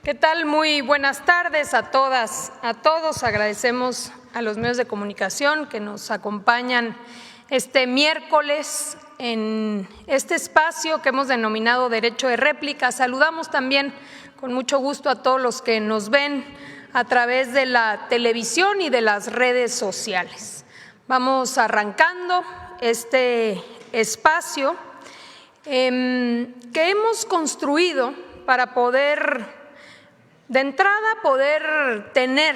¿Qué tal? Muy buenas tardes a todas, a todos. Agradecemos a los medios de comunicación que nos acompañan este miércoles en este espacio que hemos denominado Derecho de Réplica. Saludamos también con mucho gusto a todos los que nos ven a través de la televisión y de las redes sociales. Vamos arrancando este espacio que hemos construido para poder, de entrada, poder tener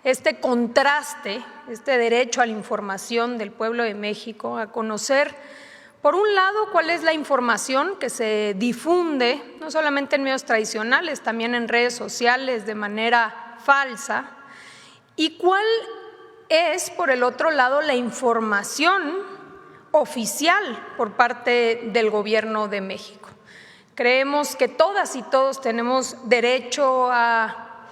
este contraste, este derecho a la información del pueblo de México, a conocer, por un lado, cuál es la información que se difunde, no solamente en medios tradicionales, también en redes sociales de manera falsa, y cuál es, por el otro lado, la información oficial por parte del Gobierno de México. Creemos que todas y todos tenemos derecho a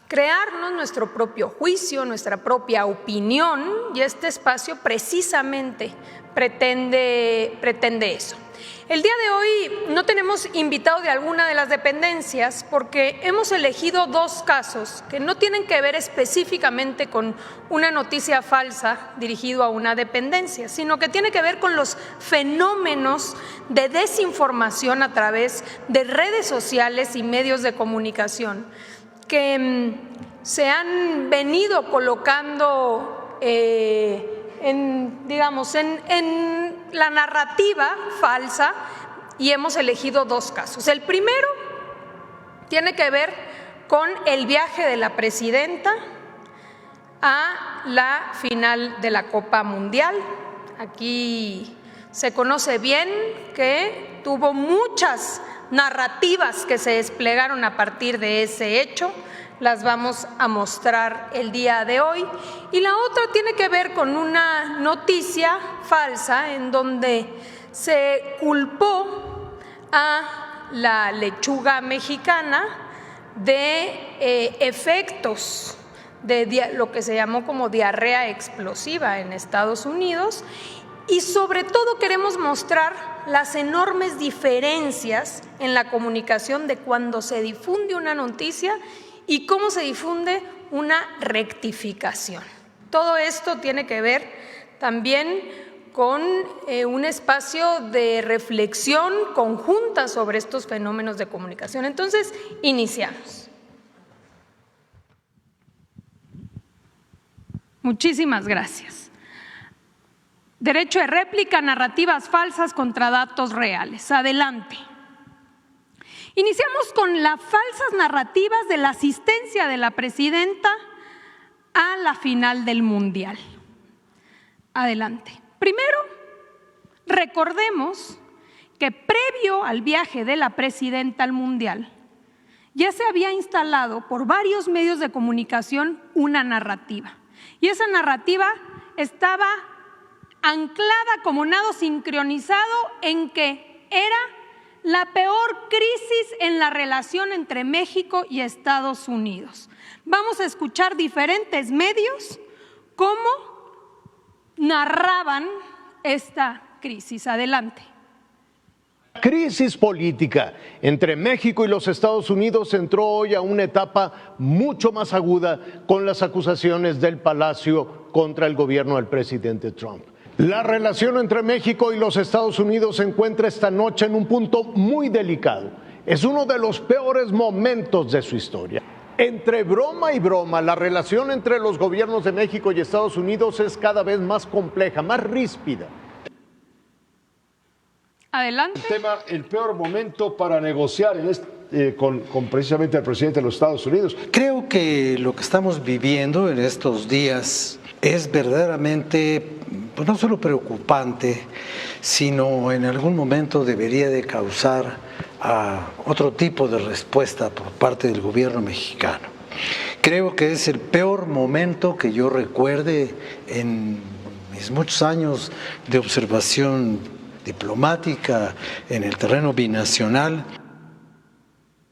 crearnos nuestro propio juicio, nuestra propia opinión, y este espacio precisamente pretende eso. El día de hoy no tenemos invitado de alguna de las dependencias porque hemos elegido dos casos que no tienen que ver específicamente con una noticia falsa dirigido a una dependencia, sino que tiene que ver con los fenómenos de desinformación a través de redes sociales y medios de comunicación que se han venido colocando en la narrativa falsa, y hemos elegido dos casos. El primero tiene que ver con el viaje de la presidenta a la final de la Copa Mundial. Aquí se conoce bien que tuvo muchas narrativas que se desplegaron a partir de ese hecho. Las vamos a mostrar el día de hoy. Y la otra tiene que ver con una noticia falsa en donde se culpó a la lechuga mexicana de efectos de lo que se llamó como diarrea explosiva en Estados Unidos, y sobre todo queremos mostrar las enormes diferencias en la comunicación de cuando se difunde una noticia y cómo se difunde una rectificación. Todo esto tiene que ver también con un espacio de reflexión conjunta sobre estos fenómenos de comunicación. Entonces, iniciamos. Muchísimas gracias. Derecho de réplica, narrativas falsas contra datos reales. Adelante. Iniciamos con las falsas narrativas de la asistencia de la presidenta a la final del Mundial. Adelante. Primero, recordemos que previo al viaje de la presidenta al Mundial, ya se había instalado por varios medios de comunicación una narrativa. Y esa narrativa estaba anclada como nado sincronizado en que era la peor crisis en la relación entre México y Estados Unidos. Vamos a escuchar diferentes medios cómo narraban esta crisis. Adelante. Crisis política entre México y los Estados Unidos entró hoy a una etapa mucho más aguda con las acusaciones del Palacio contra el gobierno del presidente Trump. La relación entre México y los Estados Unidos se encuentra esta noche en un punto muy delicado. Es uno de los peores momentos de su historia. Entre broma y broma, la relación entre los gobiernos de México y Estados Unidos es cada vez más compleja, más ríspida. Adelante. El peor momento para negociar con precisamente el presidente de los Estados Unidos. Creo que lo que estamos viviendo en estos días es verdaderamente, pues no solo preocupante, sino en algún momento debería de causar otro tipo de respuesta por parte del gobierno mexicano. Creo que es el peor momento que yo recuerde en mis muchos años de observación diplomática en el terreno binacional.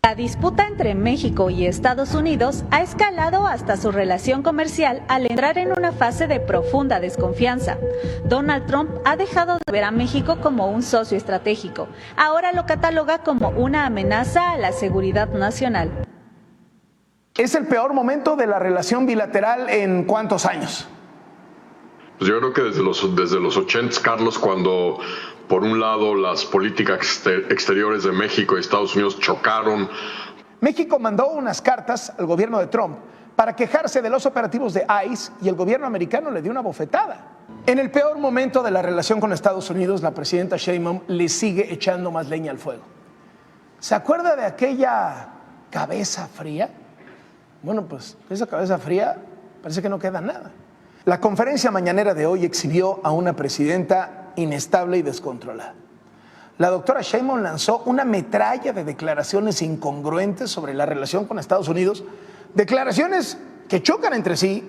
La disputa entre México y Estados Unidos ha escalado hasta su relación comercial al entrar en una fase de profunda desconfianza. Donald Trump ha dejado de ver a México como un socio estratégico. Ahora lo cataloga como una amenaza a la seguridad nacional. ¿Es el peor momento de la relación bilateral en cuántos años? Pues yo creo que desde los 80, Carlos, cuando por un lado las políticas exteriores de México y Estados Unidos chocaron. México mandó unas cartas al gobierno de Trump para quejarse de los operativos de ICE y el gobierno americano le dio una bofetada. En el peor momento de la relación con Estados Unidos, la presidenta Sheinbaum le sigue echando más leña al fuego. ¿Se acuerda de aquella cabeza fría? Bueno, pues esa cabeza fría parece que no queda nada. La conferencia mañanera de hoy exhibió a una presidenta inestable y descontrolada. La doctora Sheinbaum lanzó una metralla de declaraciones incongruentes sobre la relación con Estados Unidos, declaraciones que chocan entre sí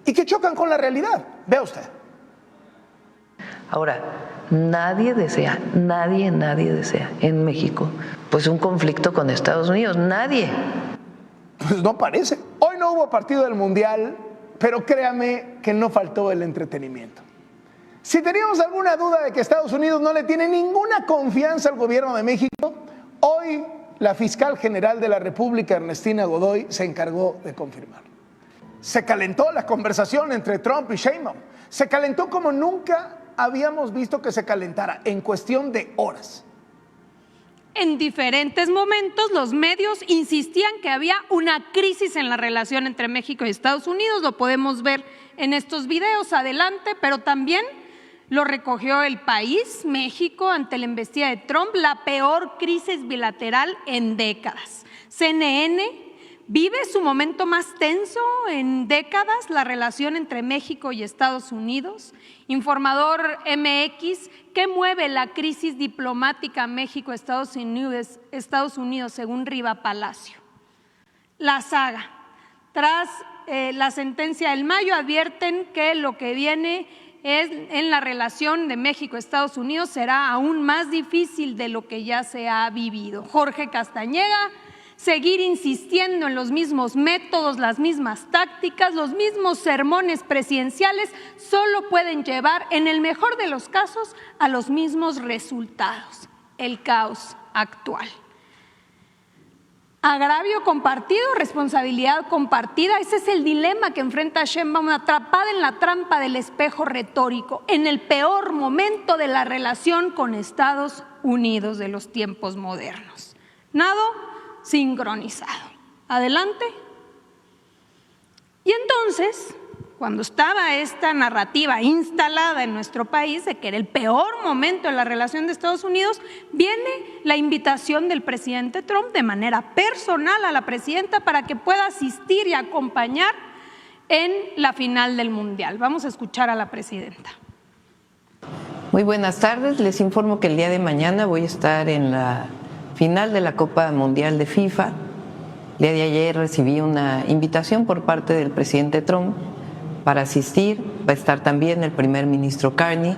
y que chocan con la realidad. Vea usted. Ahora, nadie desea en México pues un conflicto con Estados Unidos, nadie. Pues no parece. Hoy no hubo partido del Mundial, pero créame que no faltó el entretenimiento. Si teníamos alguna duda de que Estados Unidos no le tiene ninguna confianza al gobierno de México, hoy la fiscal general de la República, Ernestina Godoy, se encargó de confirmar. Se calentó la conversación entre Trump y Sheinbaum. Se calentó como nunca habíamos visto que se calentara, en cuestión de horas. En diferentes momentos los medios insistían que había una crisis en la relación entre México y Estados Unidos, lo podemos ver en estos videos, adelante, pero también lo recogió El País, México, ante la embestida de Trump, la peor crisis bilateral en décadas. CNN vive su momento más tenso en décadas, la relación entre México y Estados Unidos. Informador MX, ¿qué mueve la crisis diplomática México-Estados Unidos según Riva Palacio? La saga. Tras la sentencia del mayo advierten que lo que viene en la relación de México-Estados Unidos será aún más difícil de lo que ya se ha vivido. Jorge Castañeda, seguir insistiendo en los mismos métodos, las mismas tácticas, los mismos sermones presidenciales, solo pueden llevar, en el mejor de los casos, a los mismos resultados, el caos actual. Agravio compartido, responsabilidad compartida, ese es el dilema que enfrenta Sheinbaum, atrapada en la trampa del espejo retórico, en el peor momento de la relación con Estados Unidos de los tiempos modernos. Nado sincronizado. Adelante. Y entonces, cuando estaba esta narrativa instalada en nuestro país de que era el peor momento de la relación de Estados Unidos, viene la invitación del presidente Trump de manera personal a la presidenta para que pueda asistir y acompañar en la final del Mundial. Vamos a escuchar a la presidenta. Muy buenas tardes, les informo que el día de mañana voy a estar en la final de la Copa Mundial de FIFA. El día de ayer recibí una invitación por parte del presidente Trump para asistir. Va a estar también el primer ministro Carney.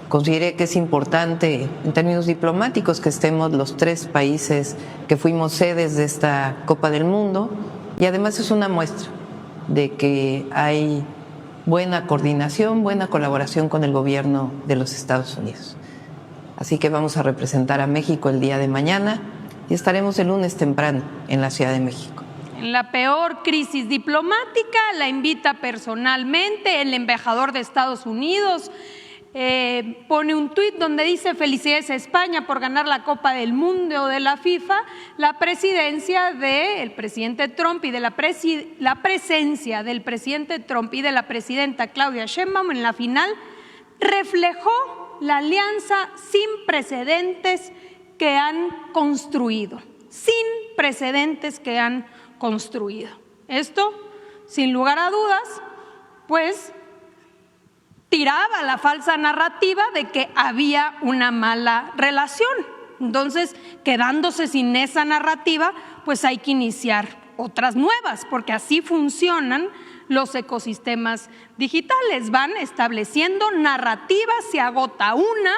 Consideré que es importante en términos diplomáticos que estemos los tres países que fuimos sedes de esta Copa del Mundo, y además es una muestra de que hay buena coordinación, buena colaboración con el gobierno de los Estados Unidos. Así que vamos a representar a México el día de mañana y estaremos el lunes temprano en la Ciudad de México. En la peor crisis diplomática la invita personalmente el embajador de Estados Unidos, pone un tuit donde dice: felicidades a España por ganar la Copa del Mundo de la FIFA. La presidencia del presidente Trump y de la presencia del presidente Trump y de la presidenta Claudia Sheinbaum en la final reflejó la alianza sin precedentes que han construido, Esto, sin lugar a dudas, pues tiraba la falsa narrativa de que había una mala relación. Entonces, quedándose sin esa narrativa, pues hay que iniciar otras nuevas, porque así funcionan los ecosistemas digitales, van estableciendo narrativas, se agota una,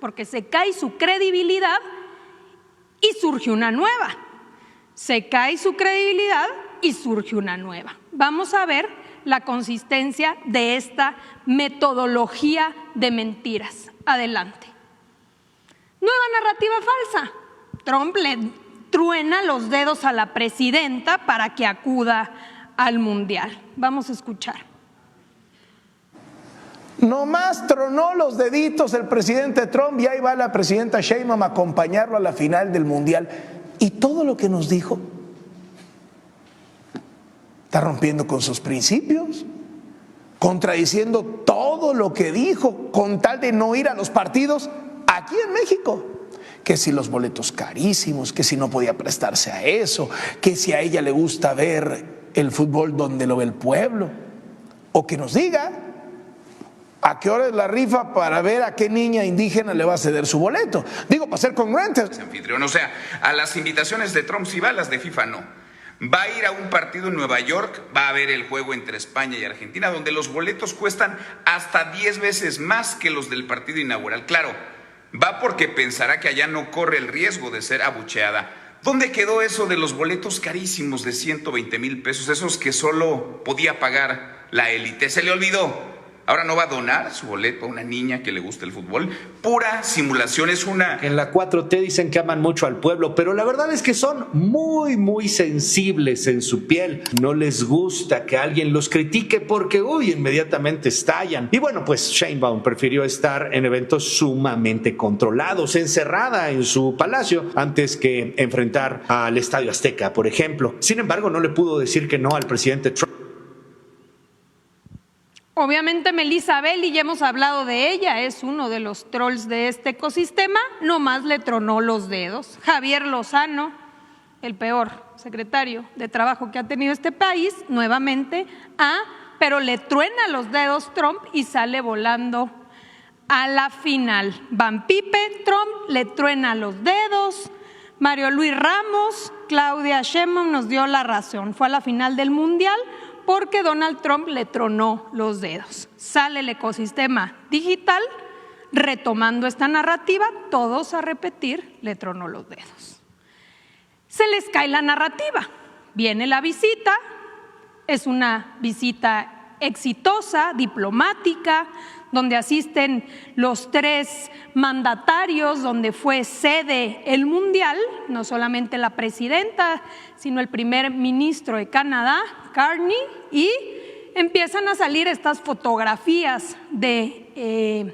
porque se cae su credibilidad y surge una nueva. Se cae su credibilidad y surge una nueva. Vamos a ver la consistencia de esta metodología de mentiras. Adelante. Nueva narrativa falsa. Trump le truena los dedos a la presidenta para que acuda al Mundial. Vamos a escuchar. Nomás tronó los deditos el presidente Trump y ahí va la presidenta Sheinbaum a acompañarlo a la final del Mundial. Y todo lo que nos dijo está rompiendo con sus principios, contradiciendo todo lo que dijo con tal de no ir a los partidos aquí en México. Que si los boletos carísimos, que si no podía prestarse a eso, que si a ella le gusta ver el fútbol donde lo ve el pueblo, o que nos diga a qué hora es la rifa para ver a qué niña indígena le va a ceder su boleto. Digo, para ser congruentes. Anfitrión, o sea, a las invitaciones de Trump sí va, a las de FIFA no. Va a ir a un partido en Nueva York, va a ver el juego entre España y Argentina, donde los boletos cuestan hasta 10 veces más que los del partido inaugural. Claro, va porque pensará que allá no corre el riesgo de ser abucheada. ¿Dónde quedó eso de los boletos carísimos de 120,000 pesos? Esos que solo podía pagar la élite. Se le olvidó. Ahora no va a donar su boleto a una niña que le gusta el fútbol. Pura simulación, es una... En la 4T dicen que aman mucho al pueblo, pero la verdad es que son muy sensibles en su piel. No les gusta que alguien los critique porque, inmediatamente estallan. Y bueno, pues Sheinbaum prefirió estar en eventos sumamente controlados, encerrada en su palacio, antes que enfrentar al Estadio Azteca, por ejemplo. Sin embargo, no le pudo decir que no al presidente Trump. Obviamente Melissa Belli, ya hemos hablado de ella, es uno de los trolls de este ecosistema, nomás le tronó los dedos. Javier Lozano, el peor secretario de Trabajo que ha tenido este país, nuevamente, pero le truena los dedos Trump y sale volando a la final. Van Pipe, Trump le truena los dedos. Mario Luis Ramos, Claudia Sheinbaum nos dio la razón, fue a la final del Mundial porque Donald Trump le tronó los dedos. Sale el ecosistema digital, retomando esta narrativa, todos a repetir, le tronó los dedos. Se les cae la narrativa, viene la visita, es una visita exitosa, diplomática, donde asisten los 3 mandatarios, donde fue sede el Mundial, no solamente la presidenta, sino el primer ministro de Canadá, Carney, y empiezan a salir estas fotografías de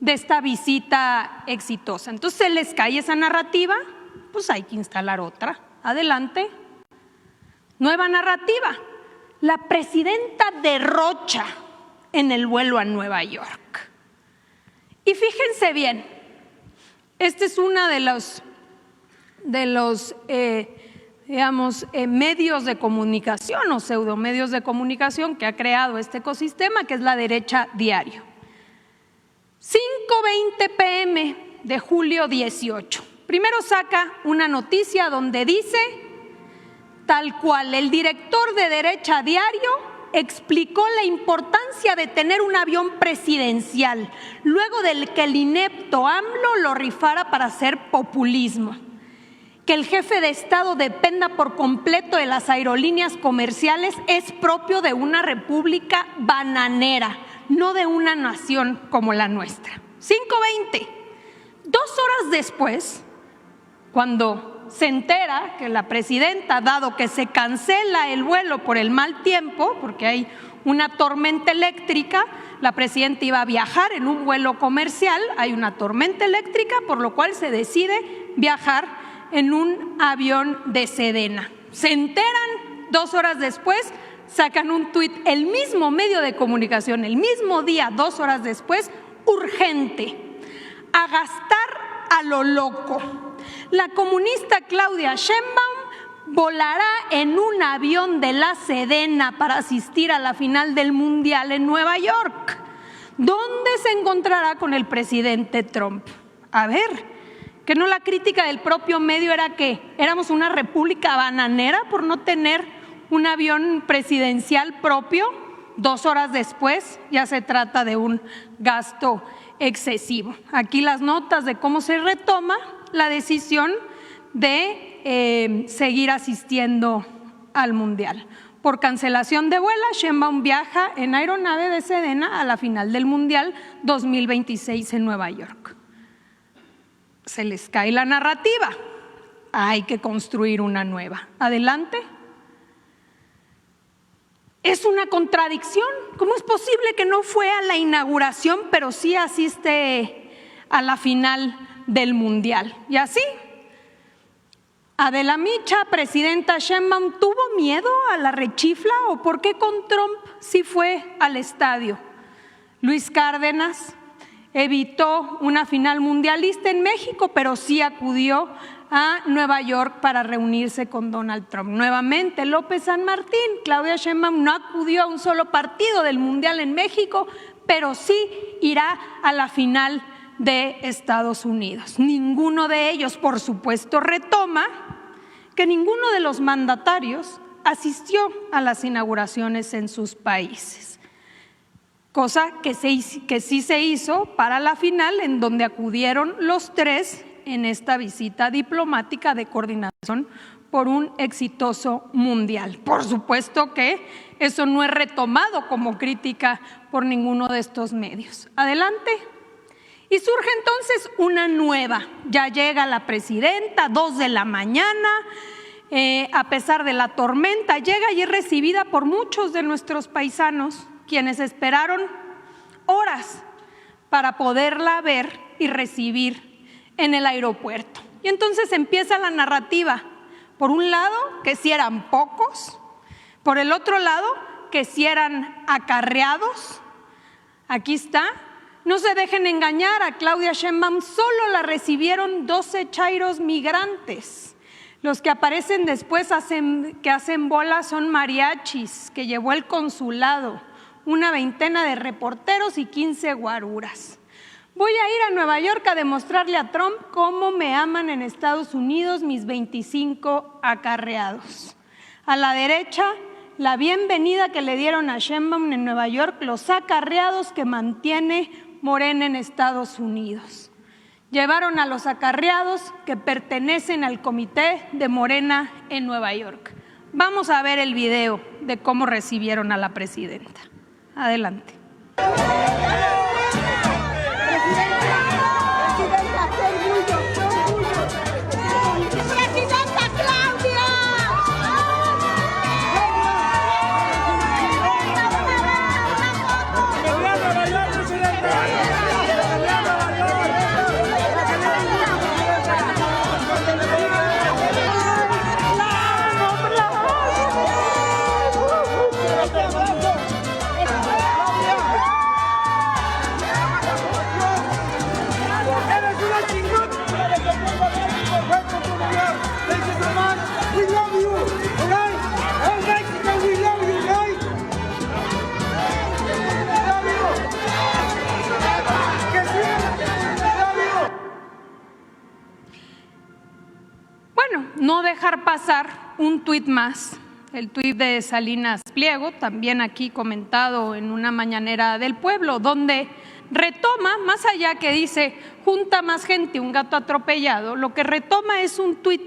esta visita exitosa. Entonces se les cae esa narrativa, pues hay que instalar otra. Adelante. Nueva narrativa. La presidenta derrocha en el vuelo a Nueva York. Y fíjense bien, este es uno de los medios de comunicación o pseudomedios de comunicación que ha creado este ecosistema, que es La Derecha Diario. 5:20 p.m. de julio 18. Primero saca una noticia donde dice, tal cual, el director de Derecha Diario explicó la importancia de tener un avión presidencial, luego del que el inepto AMLO lo rifara para hacer populismo. Que el jefe de Estado dependa por completo de las aerolíneas comerciales es propio de una república bananera, no de una nación como la nuestra. 5:20. 2 horas después, cuando se entera que la presidenta, dado que se cancela el vuelo por el mal tiempo, porque hay una tormenta eléctrica, la presidenta iba a viajar en un vuelo comercial, hay una tormenta eléctrica, por lo cual se decide viajar en un avión de Sedena. Se enteran 2 horas después, sacan un tuit, el mismo medio de comunicación, el mismo día, 2 horas después, urgente, a gastar a lo loco. La comunista Claudia Sheinbaum volará en un avión de la Sedena para asistir a la final del Mundial en Nueva York, donde se encontrará con el presidente Trump. A ver, que no la crítica del propio medio era que éramos una república bananera por no tener un avión presidencial propio. 2 horas después ya se trata de un gasto excesivo. Aquí las notas de cómo se retoma la decisión de seguir asistiendo al Mundial. Por cancelación de vuelo, Sheinbaum viaja en aeronave de Sedena a la final del Mundial 2026 en Nueva York. Se les cae la narrativa. hay que construir una nueva. Adelante. Es una contradicción. ¿Cómo es posible que no fue a la inauguración, pero sí asiste a la final del Mundial? Y así, Adela Micha, presidenta Sheinbaum, ¿tuvo miedo a la rechifla o por qué con Trump sí fue al estadio? Luis Cárdenas evitó una final mundialista en México, pero sí acudió a Nueva York para reunirse con Donald Trump. Nuevamente, López San Martín, Claudia Sheinbaum no acudió a un solo partido del Mundial en México, pero sí irá a la final de Estados Unidos. Ninguno de ellos, por supuesto, retoma que ninguno de los mandatarios asistió a las inauguraciones en sus países, cosa que sí se hizo para la final, en donde acudieron los tres en esta visita diplomática de coordinación por un exitoso mundial. Por supuesto que eso no es retomado como crítica por ninguno de estos medios. Adelante. Y surge entonces una nueva. Ya llega la presidenta, 2 de la mañana, a pesar de la tormenta, llega y es recibida por muchos de nuestros paisanos, quienes esperaron horas para poderla ver y recibir en el aeropuerto. Y entonces empieza la narrativa. Por un lado, que si eran pocos, por el otro lado, que si eran acarreados. Aquí está. No se dejen engañar, a Claudia Sheinbaum solo la recibieron 12 chairos migrantes. Los que aparecen después que hacen bola son mariachis que llevó el consulado, una veintena de reporteros y 15 guaruras. Voy a ir a Nueva York a demostrarle a Trump cómo me aman en Estados Unidos mis 25 acarreados. A la derecha, la bienvenida que le dieron a Sheinbaum en Nueva York, los acarreados que mantiene Morena en Estados Unidos. Llevaron a los acarreados que pertenecen al comité de Morena en Nueva York. Vamos a ver el video de cómo recibieron a la presidenta. Adelante. No dejar pasar un tuit más, el tuit de Salinas Pliego, también aquí comentado en una mañanera del pueblo, donde retoma, más allá que dice junta más gente, un gato atropellado, lo que retoma es un tuit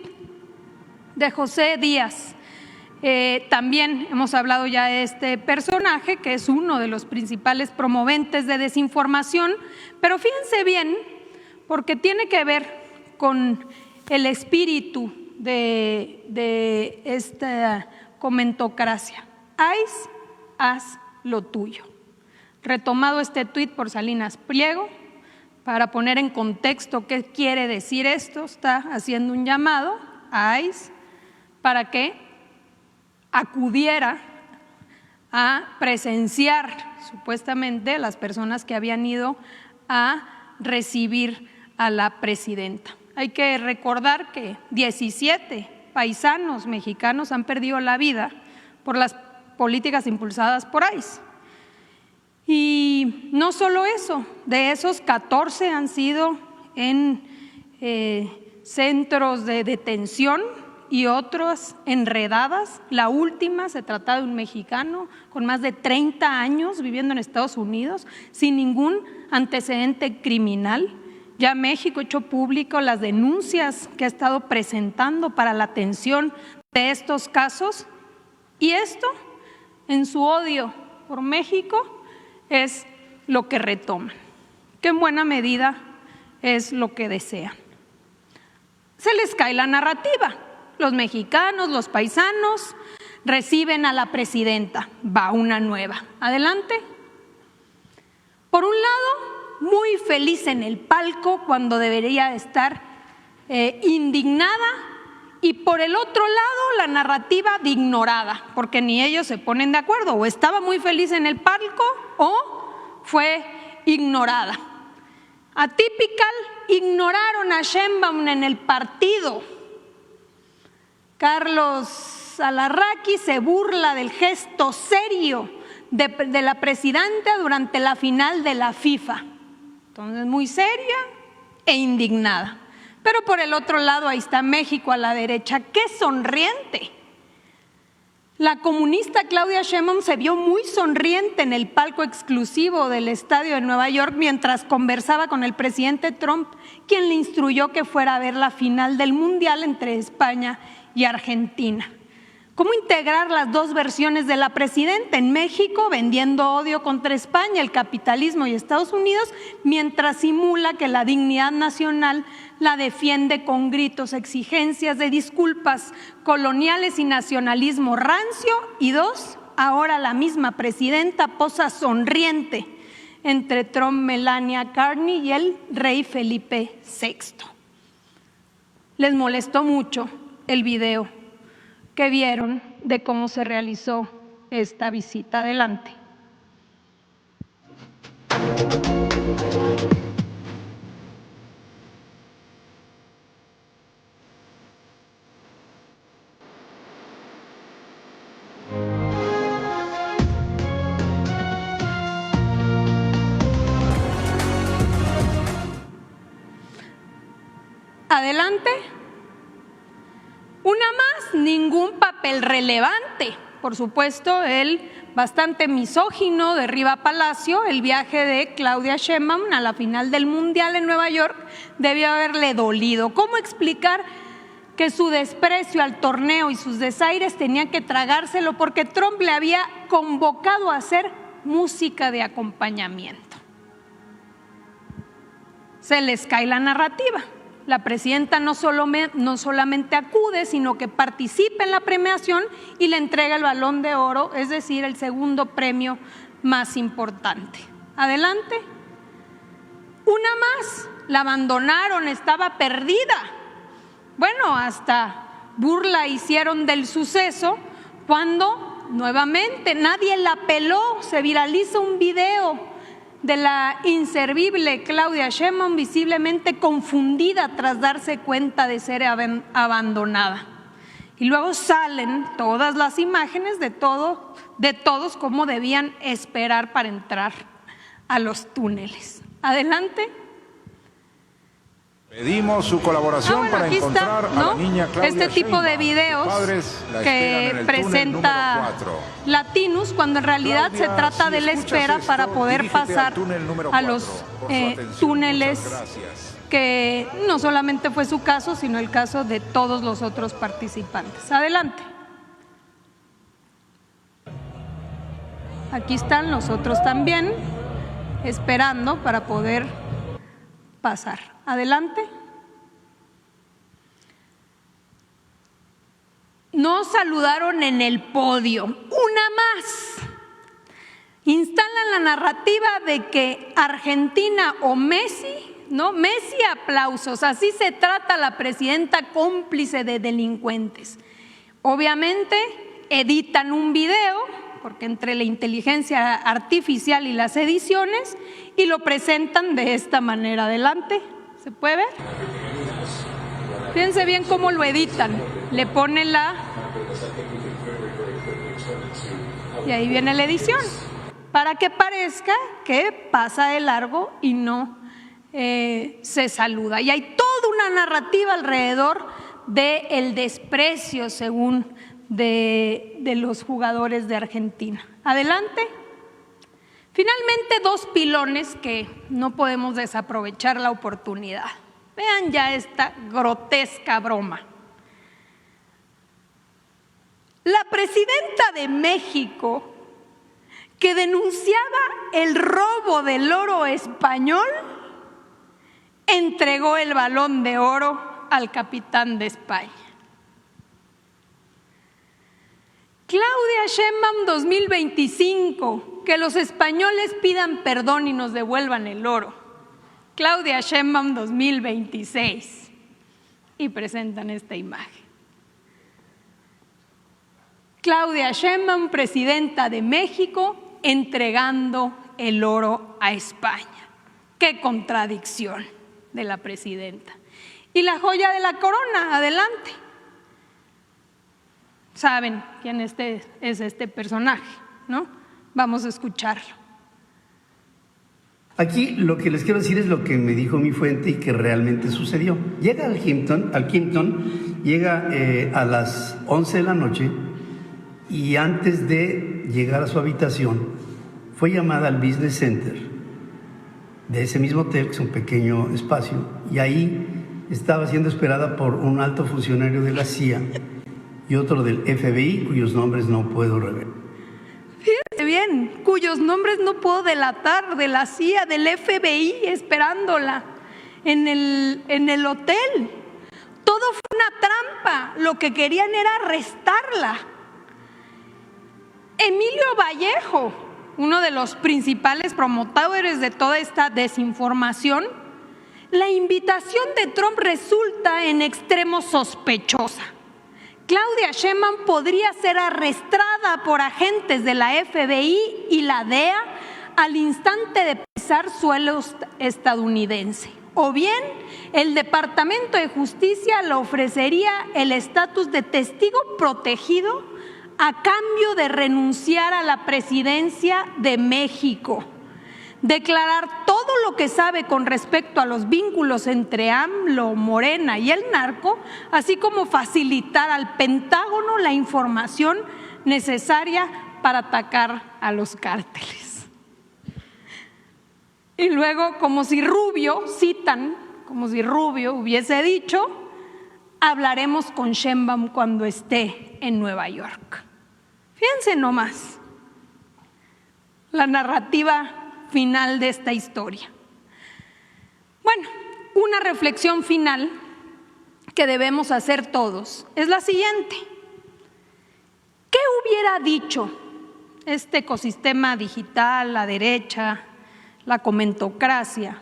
de José Díaz. También hemos hablado ya de este personaje, que es uno de los principales promoventes de desinformación, pero fíjense bien, porque tiene que ver con el espíritu de esta comentocracia. Haz lo tuyo. Retomado este tuit por Salinas Pliego, para poner en contexto qué quiere decir esto, está haciendo un llamado a ICE para que acudiera a presenciar supuestamente a las personas que habían ido a recibir a la presidenta. Hay que recordar que 17 paisanos mexicanos han perdido la vida por las políticas impulsadas por ICE. Y no solo eso, de esos 14 han sido en centros de detención y otras enredadas. La última se trata de un mexicano con más de 30 años viviendo en Estados Unidos sin ningún antecedente criminal. Ya México ha hecho público las denuncias que ha estado presentando para la atención de estos casos, y esto, en su odio por México, es lo que retoman, que en buena medida es lo que desean. se les cae la narrativa. Los mexicanos, los paisanos reciben a la presidenta, va una nueva. Adelante. Por un lado, muy feliz en el palco cuando debería estar indignada, y por el otro lado la narrativa de ignorada, porque ni ellos se ponen de acuerdo, o estaba muy feliz en el palco o fue ignorada. Atypical, ignoraron a Sheinbaum en el partido. Carlos Alarraqui se burla del gesto serio de la presidenta durante la final de la FIFA. Entonces, muy seria e indignada. Pero por el otro lado, ahí está México a la derecha, ¡qué sonriente! La comunista Claudia Sheinbaum se vio muy sonriente en el palco exclusivo del estadio de Nueva York mientras conversaba con el presidente Trump, quien le instruyó que fuera a ver la final del Mundial entre España y Argentina. ¿Cómo integrar las dos versiones de la presidenta? En México, vendiendo odio contra España, el capitalismo y Estados Unidos, mientras simula que la dignidad nacional la defiende con gritos, exigencias de disculpas coloniales y nacionalismo rancio. Y dos, ahora la misma presidenta posa sonriente entre Trump, Melania, Carney y el rey Felipe VI. Les molestó mucho el video que vieron de cómo se realizó esta visita. Adelante. Adelante. Una más, ningún papel relevante. Por supuesto, el bastante misógino de Riva Palacio, el viaje de Claudia Sheinbaum a la final del Mundial en Nueva York debió haberle dolido. ¿Cómo explicar que su desprecio al torneo y sus desaires tenían que tragárselo porque Trump le había convocado a hacer música de acompañamiento? Se les cae la narrativa. La presidenta no solamente acude, sino que participa en la premiación y le entrega el Balón de Oro, es decir, el segundo premio más importante. Adelante. Una más, la abandonaron, estaba perdida. Bueno, hasta burla hicieron del suceso cuando nuevamente nadie la peló, se viraliza un video de la inservible Claudia Sheinbaum visiblemente confundida tras darse cuenta de ser abandonada. Y luego salen todas las imágenes de todos cómo debían esperar para entrar a los túneles. Adelante. Pedimos su colaboración para encontrar a la niña Claudia este tipo de videos que presenta Latinus, cuando en realidad se trata de la espera para poder pasar a los túneles, que no solamente fue su caso, sino el caso de todos los otros participantes. Adelante. Aquí están los otros también, esperando para poder pasar. Adelante. No saludaron en el podio. Una más. Instalan la narrativa de que Argentina o Messi, ¿no? Messi, aplausos. Así se trata a la presidenta cómplice de delincuentes. Obviamente editan un video, porque entre la inteligencia artificial y las ediciones, y lo presentan de esta manera. Adelante. ¿Se puede ver? Fíjense bien cómo lo editan. Le ponen y ahí viene la edición, para que parezca que pasa de largo y no se saluda. Y hay toda una narrativa alrededor del desprecio, según de los jugadores de Argentina. Adelante. Finalmente, dos pilones que no podemos desaprovechar la oportunidad. Vean ya esta grotesca broma. La presidenta de México, que denunciaba el robo del oro español, entregó el Balón de Oro al capitán de España. Claudia Sheinbaum 2025, que los españoles pidan perdón y nos devuelvan el oro. Claudia Sheinbaum 2026, y presentan esta imagen. Claudia Sheinbaum, presidenta de México, entregando el oro a España. ¡Qué contradicción de la presidenta! Y la joya de la corona, adelante. Saben quién es este personaje, ¿no? Vamos a escucharlo. Aquí lo que les quiero decir es lo que me dijo mi fuente y que realmente sucedió. Llega al Kimpton, llega a las 11 de la noche y antes de llegar a su habitación fue llamada al Business Center de ese mismo hotel, que es un pequeño espacio, y ahí estaba siendo esperada por un alto funcionario de la CIA y otro del FBI, cuyos nombres no puedo revelar. Fíjense bien, cuyos nombres no puedo delatar, de la CIA, del FBI, esperándola en el hotel. Todo fue una trampa, lo que querían era arrestarla. Emilio Vallejo, uno de los principales promotores de toda esta desinformación, la invitación de Trump resulta en extremo sospechosa. Claudia Sheinbaum podría ser arrestada por agentes de la FBI y la DEA al instante de pisar suelo estadounidense. O bien, el Departamento de Justicia le ofrecería el estatus de testigo protegido a cambio de renunciar a la presidencia de México, declarar todo lo que sabe con respecto a los vínculos entre AMLO, Morena y el narco, así como facilitar al Pentágono la información necesaria para atacar a los cárteles. Y luego, como si Rubio hubiese dicho, hablaremos con Sheinbaum cuando esté en Nueva York. Fíjense nomás la narrativa final de esta historia. Bueno, una reflexión final que debemos hacer todos es la siguiente. ¿Qué hubiera dicho este ecosistema digital, la derecha, la comentocracia,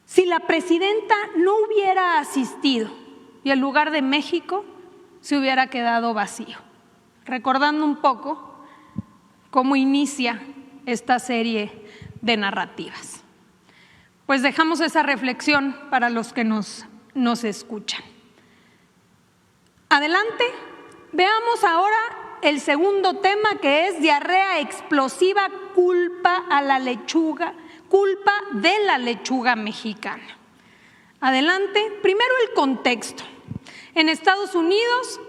si la presidenta no hubiera asistido y el lugar de México se hubiera quedado vacío? Recordando un poco cómo inicia esta serie de narrativas. Pues dejamos esa reflexión para los que nos escuchan. Adelante, veamos ahora el segundo tema, que es diarrea explosiva, culpa de la lechuga mexicana. Adelante, primero el contexto. En Estados Unidos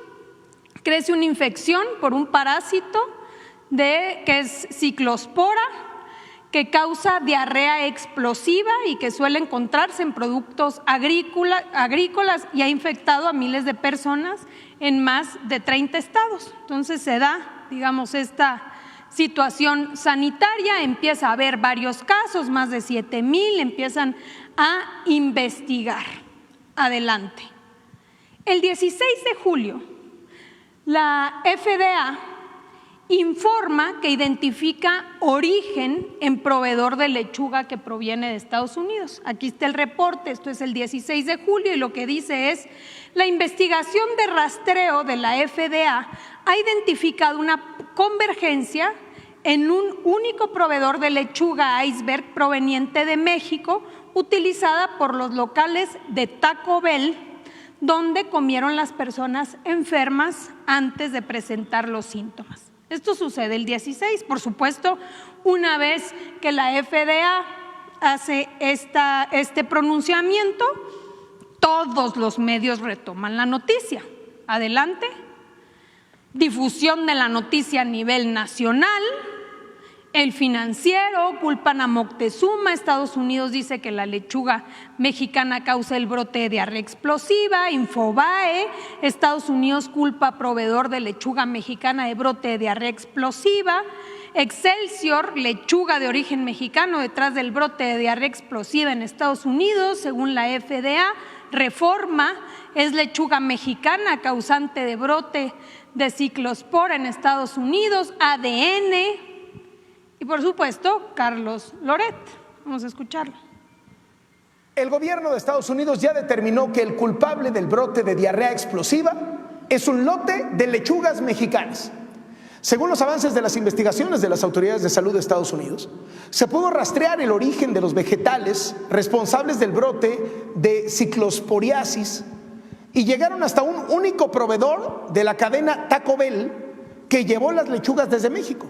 crece una infección por un parásito que es ciclospora, que causa diarrea explosiva y que suele encontrarse en productos agrícolas y ha infectado a miles de personas en más de 30 estados. Entonces se da, digamos, esta situación sanitaria, empieza a haber varios casos, más de 7,000, empiezan a investigar. Adelante. El 16 de julio, la FDA informa que identifica origen en proveedor de lechuga que proviene de Estados Unidos. Aquí está el reporte, esto es el 16 de julio, y lo que dice es: la investigación de rastreo de la FDA ha identificado una convergencia en un único proveedor de lechuga iceberg proveniente de México, utilizada por los locales de Taco Bell, donde comieron las personas enfermas antes de presentar los síntomas. Esto sucede el 16, por supuesto, una vez que la FDA hace este pronunciamiento, todos los medios retoman la noticia. Adelante. Difusión de la noticia a nivel nacional. El Financiero culpan a Moctezuma. Estados Unidos dice que la lechuga mexicana causa el brote de diarrea explosiva. Infobae, Estados Unidos culpa a proveedor de lechuga mexicana de brote de diarrea explosiva. Excelsior, lechuga de origen mexicano detrás del brote de diarrea explosiva en Estados Unidos, según la FDA. Reforma es lechuga mexicana causante de brote de ciclospora en Estados Unidos, ADN y por supuesto Carlos Loret. Vamos a escucharlo. El gobierno de Estados Unidos ya determinó que el culpable del brote de diarrea explosiva es un lote de lechugas mexicanas. Según los avances de las investigaciones de las autoridades de salud de Estados Unidos, se pudo rastrear el origen de los vegetales responsables del brote de ciclosporiasis y llegaron hasta un único proveedor de la cadena Taco Bell que llevó las lechugas desde México.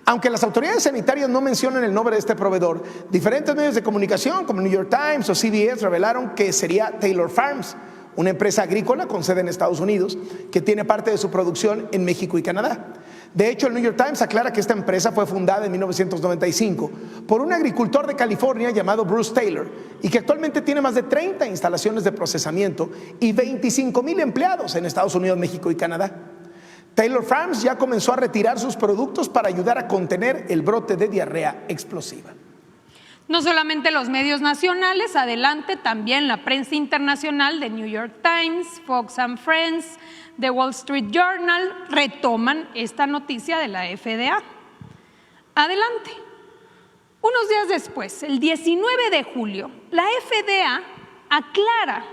Aunque las autoridades sanitarias no mencionan el nombre de este proveedor, diferentes medios de comunicación como New York Times o CBS revelaron que sería Taylor Farms, una empresa agrícola con sede en Estados Unidos que tiene parte de su producción en México y Canadá. De hecho, el New York Times aclara que esta empresa fue fundada en 1995 por un agricultor de California llamado Bruce Taylor y que actualmente tiene más de 30 instalaciones de procesamiento y 25,000 empleados en Estados Unidos, México y Canadá. Taylor Farms ya comenzó a retirar sus productos para ayudar a contener el brote de diarrea explosiva. No solamente los medios nacionales, adelante también la prensa internacional de New York Times, Fox and Friends, The Wall Street Journal retoman esta noticia de la FDA. Adelante. Unos días después, el 19 de julio, la FDA aclara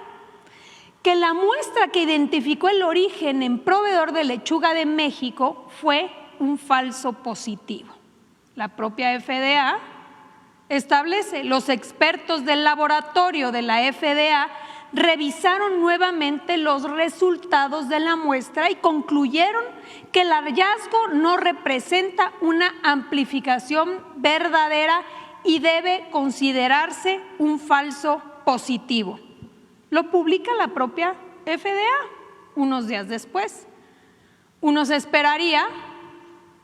que la muestra que identificó el origen en proveedor de lechuga de México fue un falso positivo. La propia FDA establece, los expertos del laboratorio de la FDA revisaron nuevamente los resultados de la muestra y concluyeron que el hallazgo no representa una amplificación verdadera y debe considerarse un falso positivo. Lo publica la propia FDA unos días después. Uno se esperaría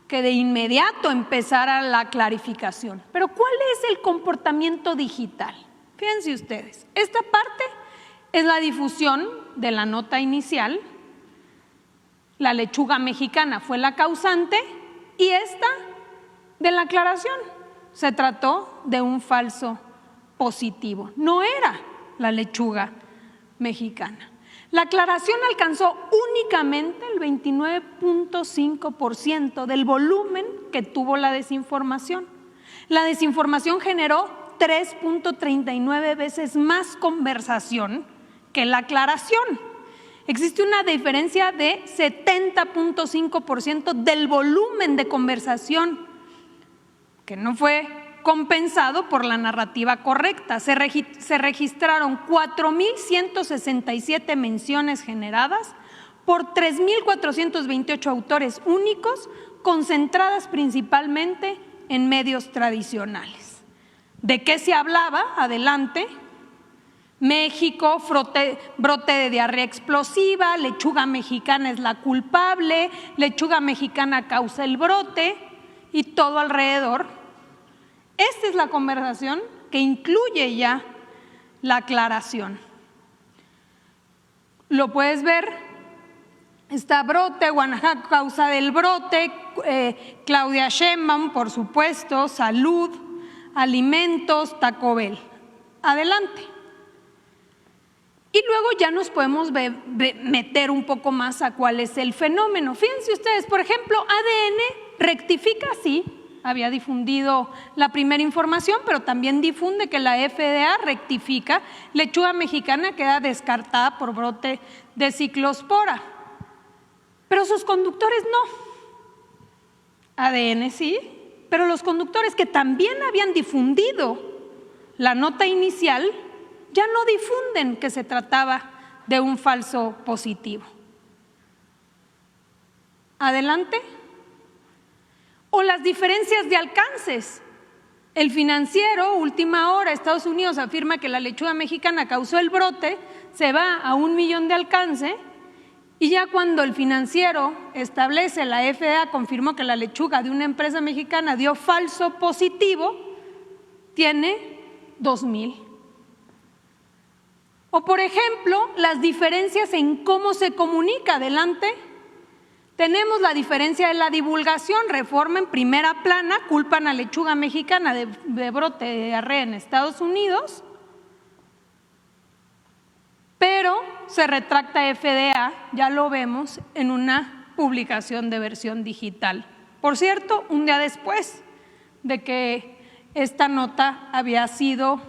que de inmediato empezara la clarificación. Pero ¿cuál es el comportamiento digital? Fíjense ustedes, esta parte es la difusión de la nota inicial, la lechuga mexicana fue la causante y esta de la aclaración. Se trató de un falso positivo, no era la lechuga mexicana. La aclaración alcanzó únicamente el 29.5% del volumen que tuvo la desinformación. La desinformación generó 3.39 veces más conversación que la aclaración. Existe una diferencia de 70.5% del volumen de conversación que no fue compensado por la narrativa correcta. Se registraron 4.167 menciones generadas por 3.428 autores únicos, concentradas principalmente en medios tradicionales. ¿De qué se hablaba? Adelante. México, brote de diarrea explosiva, lechuga mexicana es la culpable, lechuga mexicana causa el brote y todo alrededor. Esta es la conversación que incluye ya la aclaración. Lo puedes ver, está brote, Guanajuato causa del brote, Claudia Sheinbaum, por supuesto, salud, alimentos, Taco Bell. Adelante. Y luego ya nos podemos meter un poco más a cuál es el fenómeno. Fíjense ustedes, por ejemplo, ADN rectifica, sí, había difundido la primera información, pero también difunde que la FDA rectifica, lechuga mexicana queda descartada por brote de ciclospora. Pero sus conductores no. ADN sí, pero los conductores que también habían difundido la nota inicial ya no difunden que se trataba de un falso positivo. Adelante. O las diferencias de alcances. El Financiero, última hora, Estados Unidos afirma que la lechuga mexicana causó el brote, se va a 1 millón de alcance y ya cuando el Financiero establece, la FDA confirmó que la lechuga de una empresa mexicana dio falso positivo, tiene 2,000. O por ejemplo, las diferencias en cómo se comunica. Adelante. Tenemos la diferencia de la divulgación. Reforma en primera plana, culpan a lechuga mexicana de brote de diarrea en Estados Unidos. pero se retracta FDA, ya lo vemos, en una publicación de versión digital. Por cierto, un día después de que esta nota había sido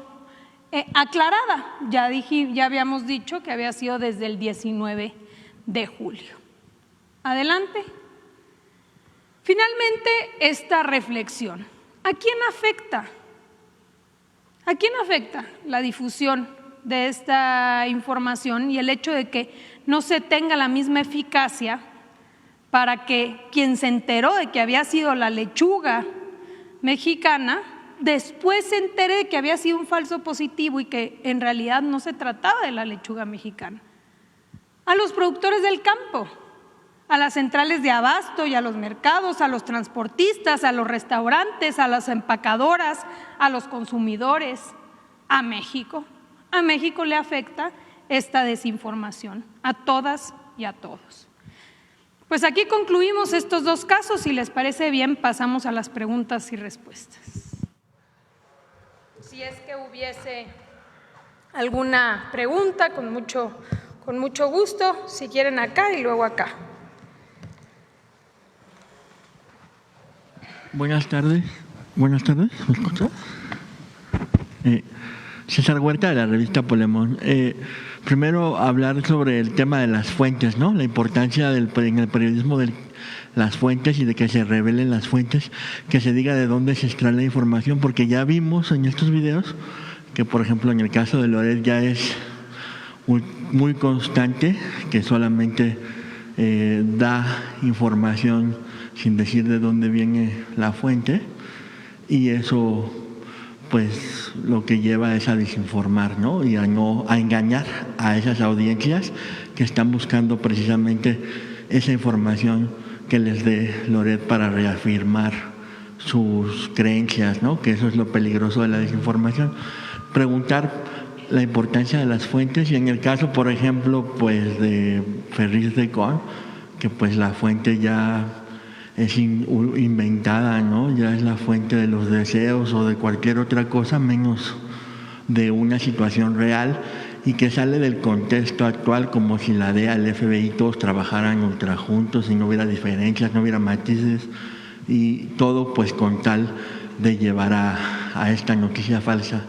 aclarada, ya habíamos dicho que había sido desde el 19 de julio. Adelante. Finalmente, esta reflexión. ¿A quién afecta? ¿A quién afecta la difusión de esta información y el hecho de que no se tenga la misma eficacia para que quien se enteró de que había sido la lechuga mexicana, después se entere de que había sido un falso positivo y que en realidad no se trataba de la lechuga mexicana? A los productores del campo, a las centrales de abasto y a los mercados, a los transportistas, a los restaurantes, a las empacadoras, a los consumidores, a México. A México le afecta esta desinformación, a todas y a todos. Pues aquí concluimos estos dos casos. Si les parece bien, pasamos a las preguntas y respuestas. Si es que hubiese alguna pregunta, con mucho gusto, si quieren acá y luego acá. Buenas tardes. ¿Me escuchas? César Huerta, de la revista Polemón. Primero, hablar sobre el tema de las fuentes, ¿no? La importancia en el periodismo de las fuentes y de que se revelen las fuentes, que se diga de dónde se extrae la información, porque ya vimos en estos videos que, por ejemplo, en el caso de Loret ya es muy constante, que solamente da información sin decir de dónde viene la fuente, y eso pues lo que lleva es a desinformar, ¿no? Y a engañar a esas audiencias que están buscando precisamente esa información que les dé Loret para reafirmar sus creencias, ¿no? Que eso es lo peligroso de la desinformación. Preguntar la importancia de las fuentes, y en el caso, por ejemplo, pues de Ferriz de Con, que pues la fuente ya es inventada, ¿no? Ya es la fuente de los deseos o de cualquier otra cosa menos de una situación real, y que sale del contexto actual, como si la DEA, el FBI, todos trabajaran ultra juntos y no hubiera diferencias, no hubiera matices, y todo pues con tal de llevar a esta noticia falsa.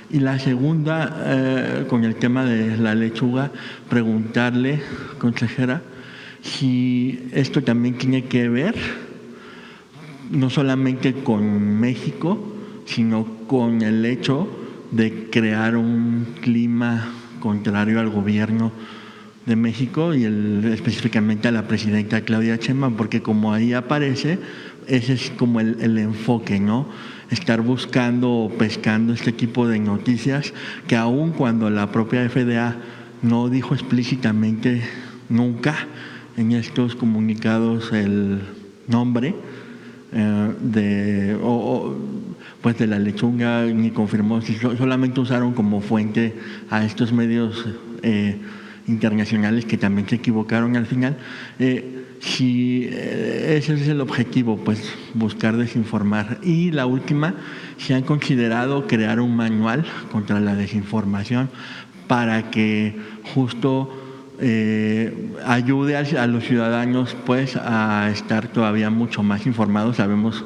Y la segunda, con el tema de la lechuga, preguntarle, consejera, si esto también tiene que ver no solamente con México, sino con el hecho de crear un clima contrario al gobierno de México y específicamente a la presidenta Claudia Sheinbaum, porque como ahí aparece, ese es como el enfoque, ¿no? Estar buscando o pescando este tipo de noticias que, aun cuando la propia FDA no dijo explícitamente nunca en estos comunicados el nombre pues de la lechuga, ni confirmó, solamente usaron como fuente a estos medios internacionales que también se equivocaron al final. Si ese es el objetivo, pues buscar desinformar. Y la última, si han considerado crear un manual contra la desinformación para que justo ayude a los ciudadanos pues a estar todavía mucho más informados. Sabemos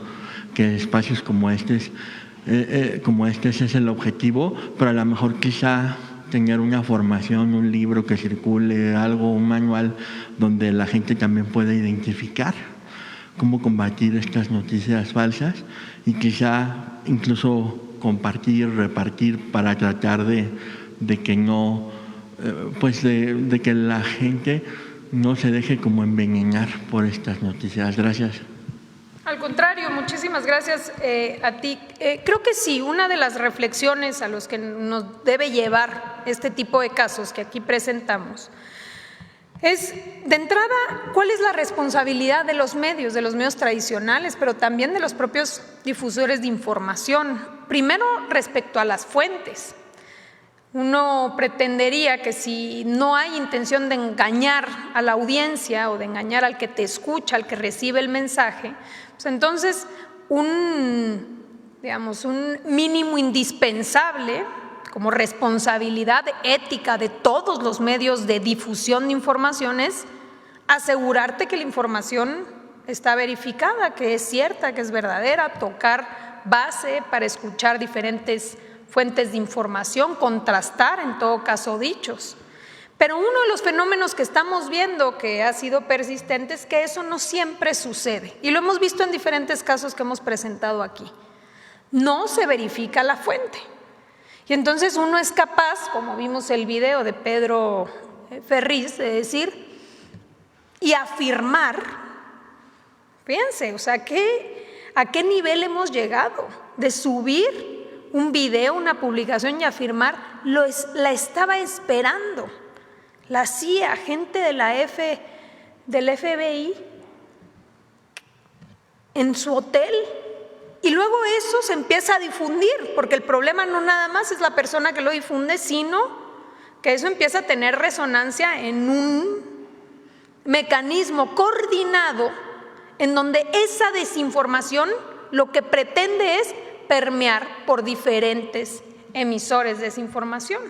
que espacios como este es el objetivo, pero a lo mejor quizá tener una formación, un libro que circule, algo, un manual donde la gente también pueda identificar cómo combatir estas noticias falsas, y quizá incluso compartir, repartir, para tratar de que no, pues de que la gente no se deje como envenenar por estas noticias. Gracias. Al contrario, muchísimas gracias a ti. Creo que sí, una de las reflexiones a los que nos debe llevar este tipo de casos que aquí presentamos es, de entrada, cuál es la responsabilidad de los medios tradicionales, pero también de los propios difusores de información. Primero, respecto a las fuentes. Uno pretendería que si no hay intención de engañar a la audiencia o de engañar al que te escucha, al que recibe el mensaje, pues entonces un mínimo indispensable, como responsabilidad ética de todos los medios de difusión de información es asegurarte que la información está verificada, que es cierta, que es verdadera, tocar base para escuchar diferentes fuentes de información, contrastar en todo caso dichos. Pero uno de los fenómenos que estamos viendo que ha sido persistente es que eso no siempre sucede, y lo hemos visto en diferentes casos que hemos presentado aquí. No se verifica la fuente. Y entonces uno es capaz, como vimos el video de Pedro Ferriz, de decir y afirmar, fíjense, o sea, ¿a qué nivel hemos llegado? De subir un video, una publicación y afirmar, la estaba esperando la CIA, gente de del FBI, en su hotel. Y luego eso se empieza a difundir, porque el problema no nada más es la persona que lo difunde, sino que eso empieza a tener resonancia en un mecanismo coordinado en donde esa desinformación lo que pretende es permear por diferentes emisores de esa información.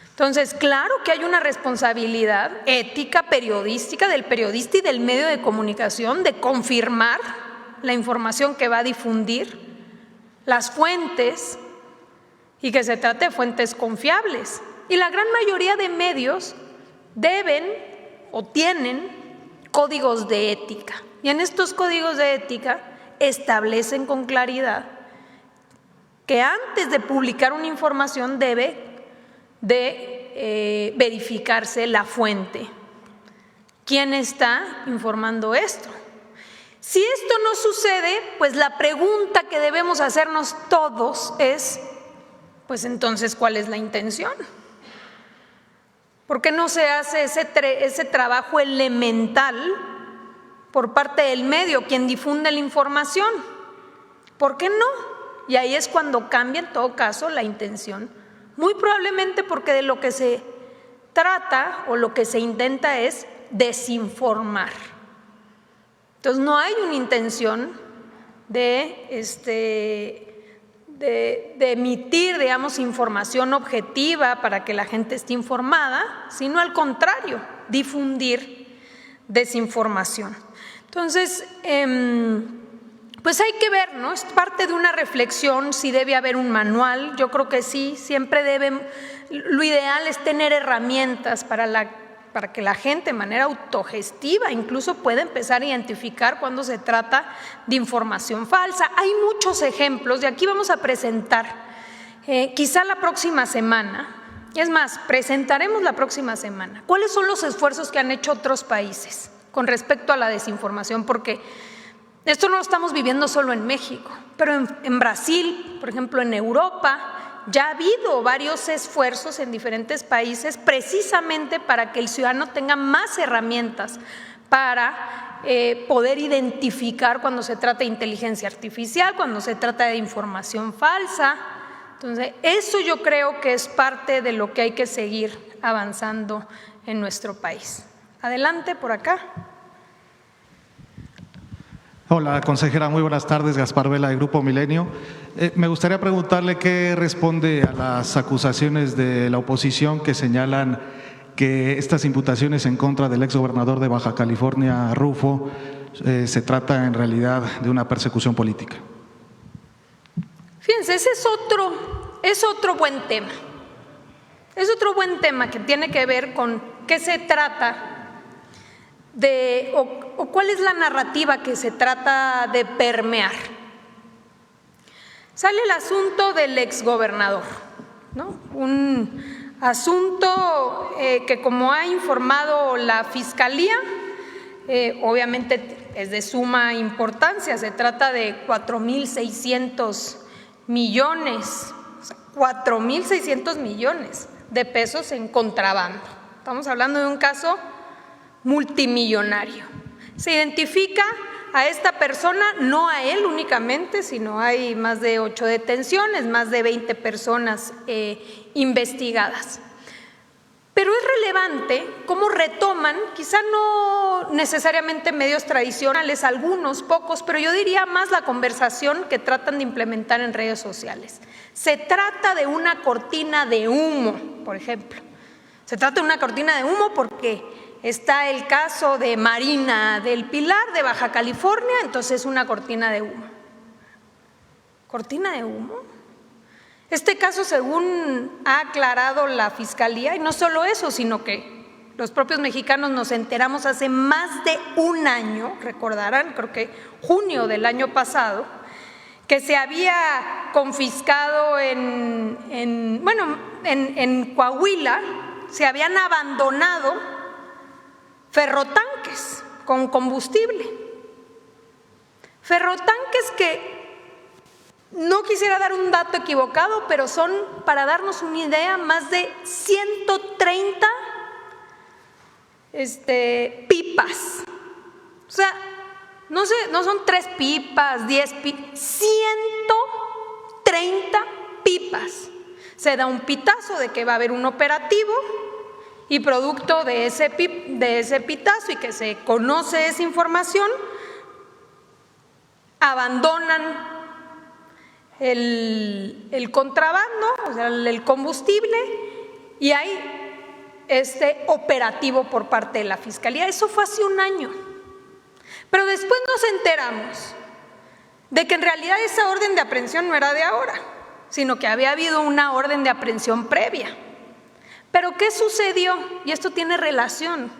Entonces, claro que hay una responsabilidad ética, periodística, del periodista y del medio de comunicación de confirmar la información que va a difundir, las fuentes, y que se trate de fuentes confiables. Y la gran mayoría de medios deben o tienen códigos de ética. Y en estos códigos de ética establecen con claridad que antes de publicar una información debe de verificarse la fuente. ¿Quién está informando esto? Si esto no sucede, pues la pregunta que debemos hacernos todos es, pues entonces, ¿cuál es la intención? ¿Por qué no se hace ese trabajo elemental por parte del medio, quien difunde la información? ¿Por qué no? Y ahí es cuando cambia en todo caso la intención. Muy probablemente porque de lo que se trata o lo que se intenta es desinformar. Entonces no hay una intención de emitir, digamos, información objetiva para que la gente esté informada, sino al contrario, difundir desinformación. Entonces, pues hay que ver, ¿no? Es parte de una reflexión si debe haber un manual. Yo creo que sí, siempre lo ideal es tener herramientas para que la gente de manera autogestiva incluso pueda empezar a identificar cuando se trata de información falsa. Hay muchos ejemplos, y aquí vamos a presentar, quizá la próxima semana, es más, presentaremos la próxima semana, cuáles son los esfuerzos que han hecho otros países con respecto a la desinformación, porque esto no lo estamos viviendo solo en México, pero en Brasil, por ejemplo, en Europa, ya ha habido varios esfuerzos en diferentes países precisamente para que el ciudadano tenga más herramientas para poder identificar cuando se trata de inteligencia artificial, cuando se trata de información falsa. Entonces, eso yo creo que es parte de lo que hay que seguir avanzando en nuestro país. Adelante, por acá. Hola, consejera, muy buenas tardes. Gaspar Vela, de Grupo Milenio. Me gustaría preguntarle qué responde a las acusaciones de la oposición que señalan que estas imputaciones en contra del exgobernador de Baja California, Rufo, se trata en realidad de una persecución política. Fíjense, ese es otro buen tema. Es otro buen tema que tiene que ver con qué se trata o cuál es la narrativa que se trata de permear. Sale el asunto del exgobernador, ¿no? Un asunto que, como ha informado la Fiscalía, obviamente es de suma importancia. Se trata de 4.600 millones, 4.600 millones de pesos en contrabando. Estamos hablando de un caso multimillonario. Se identifica a esta persona, no a él únicamente, sino hay más de 8 detenciones, más de 20 personas investigadas. Pero es relevante cómo retoman, quizá no necesariamente medios tradicionales, algunos, pocos, pero yo diría más la conversación que tratan de implementar en redes sociales. Se trata de una cortina de humo, por ejemplo. Se trata de una cortina de humo porque está el caso de Marina del Pilar, de Baja California, entonces es una cortina de humo. ¿Cortina de humo? Este caso, según ha aclarado la Fiscalía, y no solo eso, sino que los propios mexicanos nos enteramos hace más de un año, recordarán, creo que junio del año pasado, que se había confiscado en Coahuila, se habían abandonado ferrotanques con combustible. Ferrotanques que no quisiera dar un dato equivocado, pero son, para darnos una idea, más de 130 pipas. O sea, no son 3 pipas, 10 pipas, 130 pipas. Se da un pitazo de que va a haber un operativo y producto de ese pitazo y que se conoce esa información, abandonan el contrabando, o sea, el combustible, y hay este operativo por parte de la Fiscalía. Eso fue hace un año. Pero después nos enteramos de que en realidad esa orden de aprehensión no era de ahora, sino que había habido una orden de aprehensión previa. Pero ¿qué sucedió? Y esto tiene relación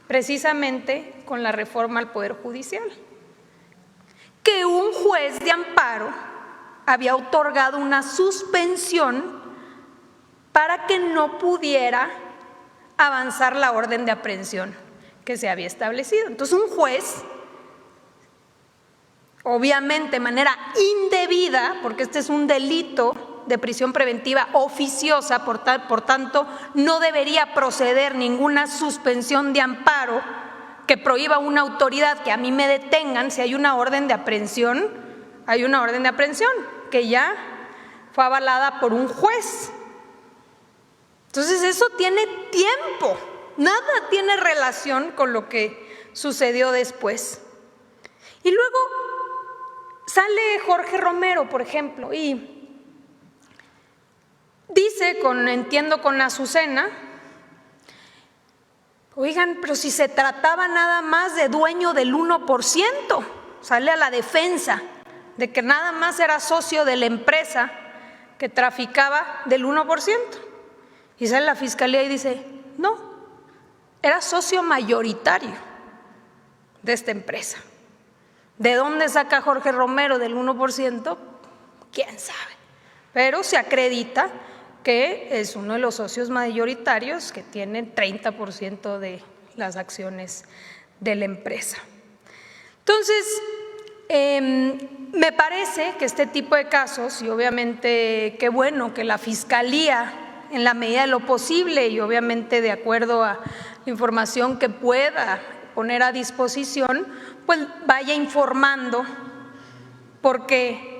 precisamente con la reforma al Poder Judicial. Que un juez de amparo había otorgado una suspensión para que no pudiera avanzar la orden de aprehensión que se había establecido. Entonces un juez, obviamente de manera indebida, porque este es un delito de prisión preventiva oficiosa, por tanto no debería proceder ninguna suspensión de amparo que prohíba a una autoridad que a mí me detengan. Si hay una orden de aprehensión, hay una orden de aprehensión que ya fue avalada por un juez. Entonces eso tiene tiempo, nada tiene relación con lo que sucedió después. Y luego sale Jorge Romero, por ejemplo, y dice, entiendo con Azucena, oigan, pero si se trataba nada más de dueño del 1%, sale a la defensa de que nada más era socio de la empresa que traficaba del 1%. Y sale la Fiscalía y dice, no, era socio mayoritario de esta empresa. ¿De dónde saca Jorge Romero del 1%? ¿Quién sabe? Pero se acredita que es uno de los socios mayoritarios que tiene 30% de las acciones de la empresa. Entonces, me parece que este tipo de casos, y obviamente qué bueno que la Fiscalía, en la medida de lo posible y obviamente de acuerdo a la información que pueda poner a disposición, pues vaya informando, porque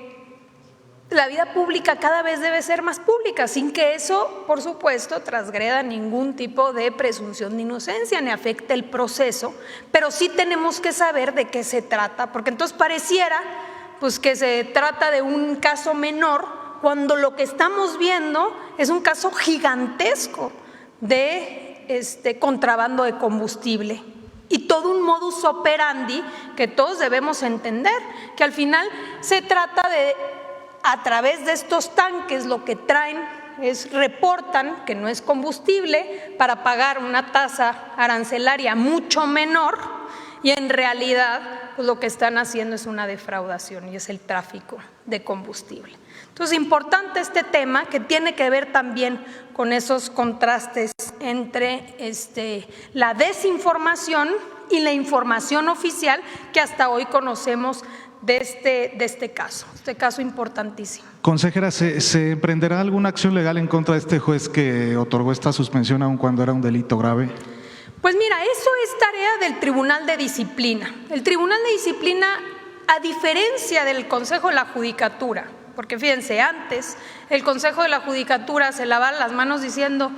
la vida pública cada vez debe ser más pública, sin que eso, por supuesto, transgreda ningún tipo de presunción de inocencia ni afecte el proceso, pero sí tenemos que saber de qué se trata, porque entonces pareciera pues que se trata de un caso menor, cuando lo que estamos viendo es un caso gigantesco de contrabando de combustible y todo un modus operandi que todos debemos entender, que al final se trata de, a través de estos tanques, lo que traen reportan que no es combustible para pagar una tasa arancelaria mucho menor, y en realidad pues lo que están haciendo es una defraudación y es el tráfico de combustible. Entonces, importante este tema, que tiene que ver también con esos contrastes entre la desinformación y la información oficial que hasta hoy conocemos de este caso importantísimo. Consejera, ¿se emprenderá alguna acción legal en contra de este juez que otorgó esta suspensión aun cuando era un delito grave? Pues mira, eso es tarea del Tribunal de Disciplina. El Tribunal de Disciplina, a diferencia del Consejo de la Judicatura, porque fíjense, antes el Consejo de la Judicatura se lavaba las manos diciendo,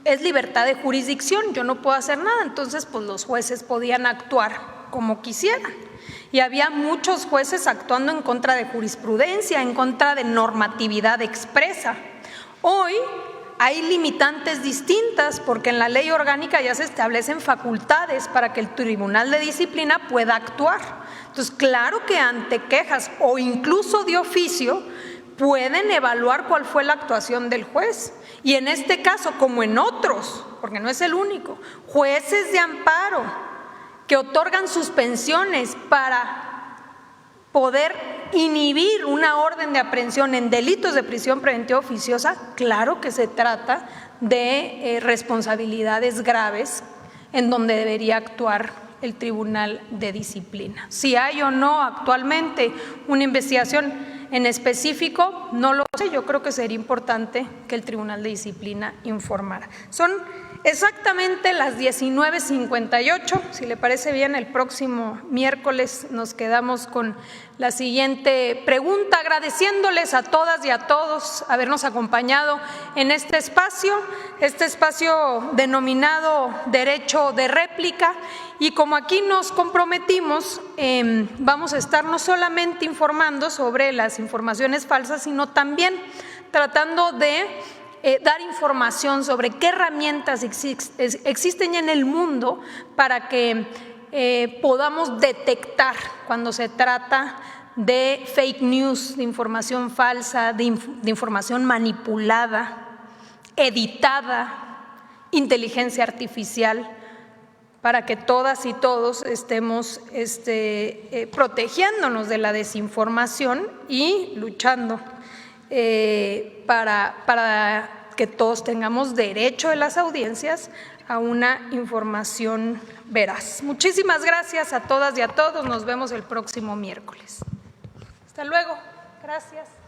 es libertad de jurisdicción, yo no puedo hacer nada, entonces pues los jueces podían actuar como quisieran. Y había muchos jueces actuando en contra de jurisprudencia, en contra de normatividad expresa. Hoy hay limitantes distintas porque en la ley orgánica ya se establecen facultades para que el Tribunal de Disciplina pueda actuar. Entonces, claro que ante quejas o incluso de oficio pueden evaluar cuál fue la actuación del juez. Y en este caso, como en otros, porque no es el único, jueces de amparo que otorgan suspensiones para poder inhibir una orden de aprehensión en delitos de prisión preventiva oficiosa, claro que se trata de responsabilidades graves en donde debería actuar el Tribunal de Disciplina. Si hay o no actualmente una investigación en específico, no lo sé, yo creo que sería importante que el Tribunal de Disciplina informara. Son exactamente las 19:58, si le parece bien, el próximo miércoles nos quedamos con la siguiente pregunta, agradeciéndoles a todas y a todos habernos acompañado en este espacio denominado Derecho de Réplica, y como aquí nos comprometimos, vamos a estar no solamente informando sobre las informaciones falsas, sino también tratando de dar información sobre qué herramientas existen ya en el mundo para que podamos detectar cuando se trata de fake news, de información falsa, de información manipulada, editada, inteligencia artificial, para que todas y todos estemos protegiéndonos de la desinformación y luchando para que todos tengamos derecho de las audiencias a una información veraz. Muchísimas gracias a todas y a todos. Nos vemos el próximo miércoles. Hasta luego. Gracias.